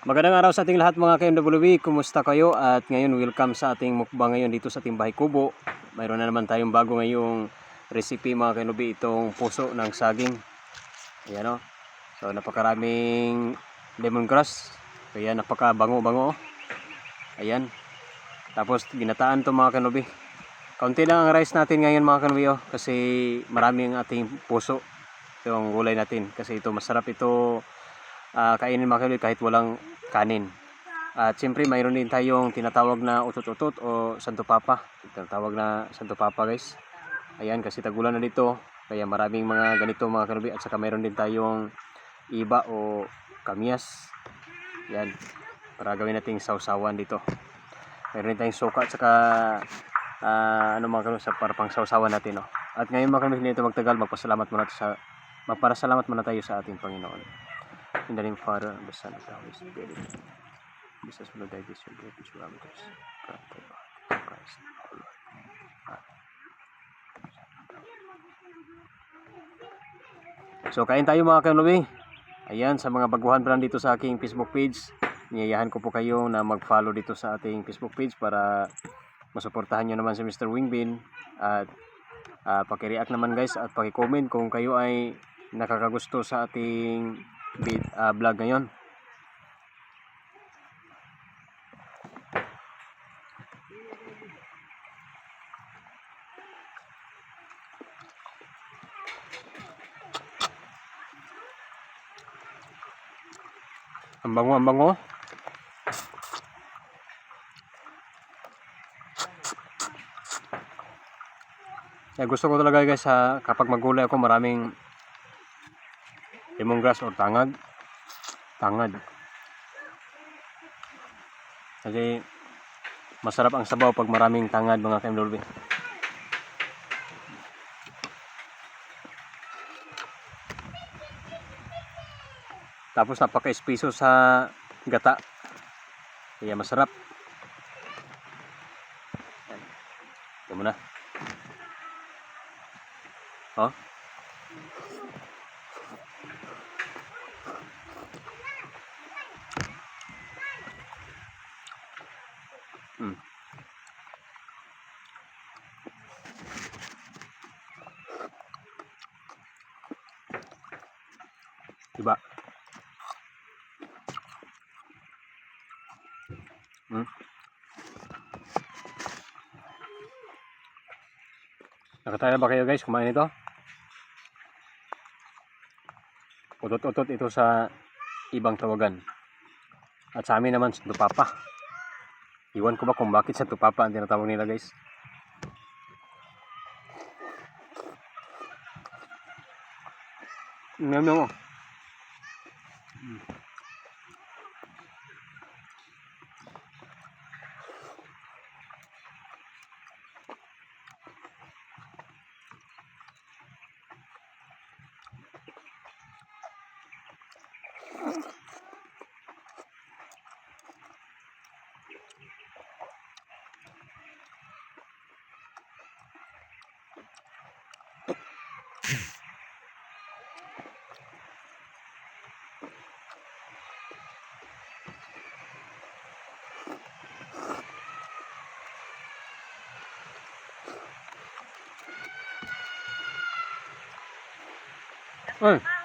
Magandang araw sa ating lahat mga ka-MWB. Kumusta kayo? At ngayon welcome sa ating mukbang ngayon dito sa ating bahay kubo. Mayroon na naman tayong bago ngayong recipe mga ka-MWB, itong puso ng saging. Ayan o. So napakaraming lemongrass. Kaya napakabango-bango. Ayan. Tapos ginataan to mga ka-MWB. Kaunti lang ang rice natin ngayon mga ka-MWB kasi marami ang ating puso. Itong gulay natin kasi ito masarap ito kainin mga ka-MWB kahit walang kanin. At siyempre mayroon din tayong tinatawag na utot-utot o santo papa. Tinatawag na santo papa guys. Ayan kasi tagulan na dito. Kaya maraming mga ganito mga ka-MWB. At saka mayroon din tayong iba o kamyas. Ayan. Para gawin nating sausawan dito. Mayroon din tayong suka at saka mga ka-MWB para pang sausawan natin. No? At ngayon mga ka-MWB, hindi ito magtagal. Magpasalamat muna tayo sa ating Panginoon. In the name of Father, and the Son, and the Holy Spirit. Jesus will die this your great parameters. Christ. So kain tayo mga ka-MWB. Ayan, sa mga baguhan pa lang dito sa aking Facebook page, niyayahan ko po kayo na mag-follow dito sa ating Facebook page para masuportahan nyo naman si Mr. Wingbin. At paki-react naman guys at paki-comment kung kayo ay nakakagusto sa ating vlog ngayon. Ang bango, ang bango. Gusto ko talaga guys kapag maggulay ako maraming lemongrass o tangad. Kasi masarap ang sabaw pag maraming tangad mga ka-MWB. Tapos napaka-espeso sa gata. Kaya masarap. Ito muna. Oh. Diba? Nakataya ba kayo guys kumain ito? Utot-utot ito sa ibang tawagan. At sa amin naman santo papa. Iwan ko ba kung bakit santo papa ang tinatawag nila guys. Ngam. Ay.